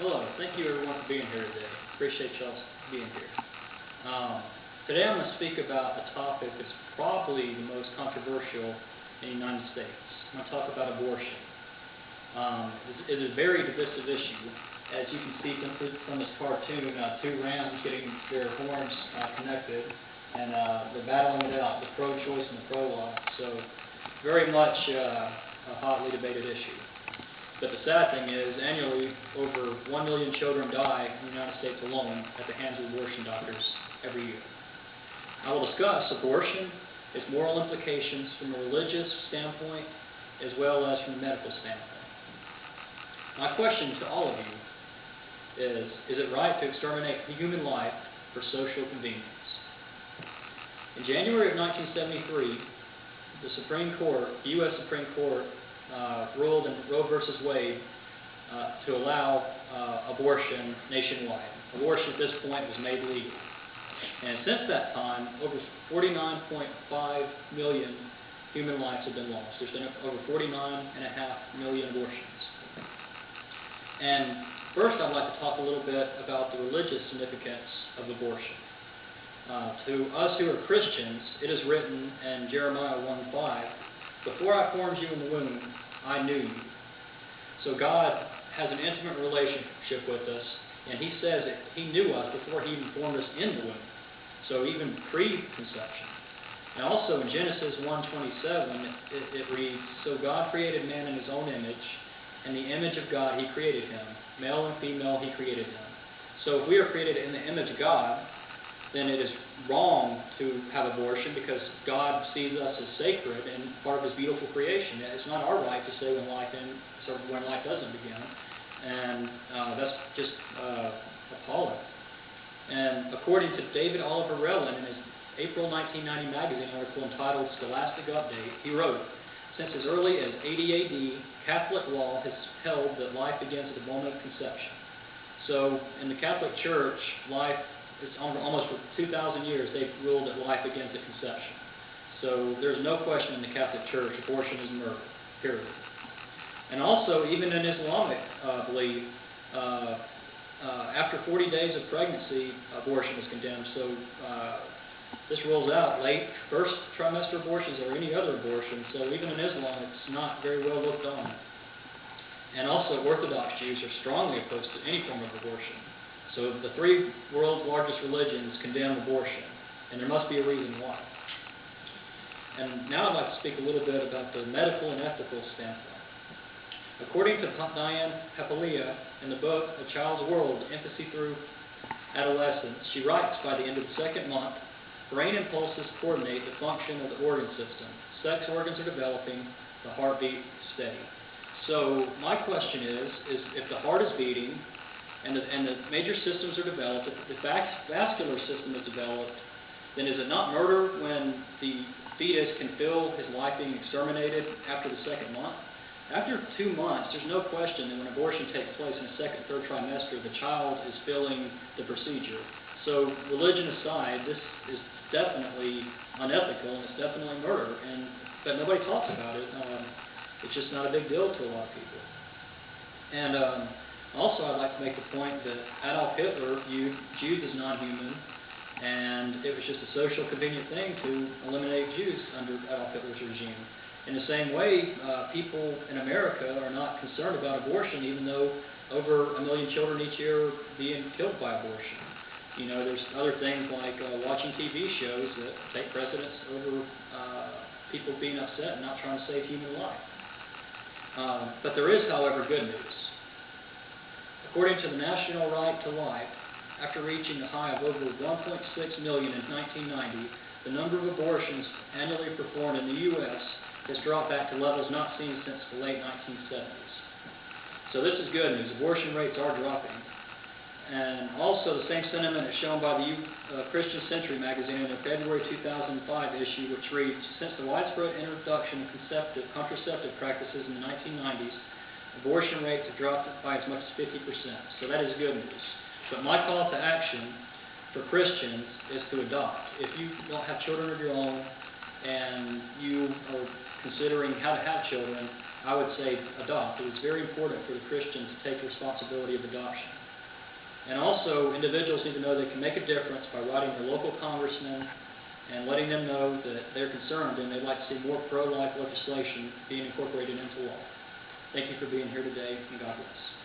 Hello, thank you everyone for being here today. Appreciate y'all being here. Today I'm going to speak about a topic that's probably the most controversial in the United States. I'm going to talk about abortion. It is a very divisive issue. As you can see from this cartoon, two rams getting their horns connected, and they're battling it out, the pro-choice and the pro-life. So very much a hotly debated issue. But the sad thing is, annually, over 1 million children die in the United States alone at the hands of abortion doctors every year. I will discuss abortion, its moral implications from a religious standpoint, as well as from a medical standpoint. My question to all of you is it right to exterminate human life for social convenience? In January of 1973, the U.S. Supreme Court ruled in Roe v. Wade to allow abortion nationwide. Abortion at this point was made legal. And since that time, over 49.5 million human lives have been lost. There's been over 49.5 million abortions. And first I'd like to talk a little bit about the religious significance of abortion. To us who are Christians, it is written in Jeremiah 1:5, "Before I formed you in the womb, I knew you." So God has an intimate relationship with us, and He says that He knew us before He even formed us in the womb. So even pre-conception. And also in Genesis 1:27, it reads, "So God created man in His own image. In the image of God He created him. Male and female He created them." So if we are created in the image of God, then it is wrong to have abortion because God sees us as sacred and part of His beautiful creation. It's not our right to say when life ends or when life doesn't begin. And that's just appalling. And according to David Oliver Rellin in his April 1990 magazine article entitled Scholastic Update, he wrote, "Since as early as 80 AD, Catholic law has held that life begins at the moment of conception." So in the Catholic Church, life is almost for 2,000 years they've ruled that life begins at conception. So there's no question in the Catholic Church abortion is murder, period. And also, even in Islamic belief, after 40 days of pregnancy, abortion is condemned. So this rules out late first trimester abortions or any other abortion. So even in Islam, it's not very well looked on. And also, Orthodox Jews are strongly opposed to any form of abortion. So the three world's largest religions condemn abortion, and there must be a reason why. And now I'd like to speak a little bit about the medical and ethical standpoint. According to Diane Papalia in the book A Child's World, Infancy Through Adolescence, she writes, by the end of the second month, brain impulses coordinate the function of the organ system. Sex organs are developing, the heartbeat steady. So my question is if the heart is beating, and the major systems are developed, if the vascular system is developed, then is it not murder when the fetus can feel his life being exterminated after the second month? After 2 months, there's no question that when abortion takes place in the second, third trimester, the child is feeling the procedure. So religion aside, this is definitely unethical and it's definitely murder. But nobody talks about it. It's just not a big deal to a lot of people. And also, I'd like to make the point that Adolf Hitler viewed Jews as non-human, and it was just a social convenient thing to eliminate Jews under Adolf Hitler's regime. In the same way, people in America are not concerned about abortion, even though over 1 million children each year are being killed by abortion. You know, there's other things like watching TV shows that take precedence over people being upset and not trying to save human life. But there is, however, good news. According to the National Right to Life, after reaching a high of over 1.6 million in 1990, the number of abortions annually performed in the U.S. has dropped back to levels not seen since the late 1970s. So this is good news. Abortion rates are dropping. And also the same sentiment is shown by the Christian Century magazine in their February 2005 issue, which reads, "Since the widespread introduction of contraceptive practices in the 1990s, abortion rates have dropped by as much as 50%. So that is good news. But my call to action for Christians is to adopt. If you don't have children of your own and you are considering how to have children, I would say adopt. It is very important for the Christian to take responsibility of adoption. And also, individuals need to know they can make a difference by writing their local congressman and letting them know that they're concerned and they'd like to see more pro-life legislation being incorporated into law. Thank you for being here today, and God bless.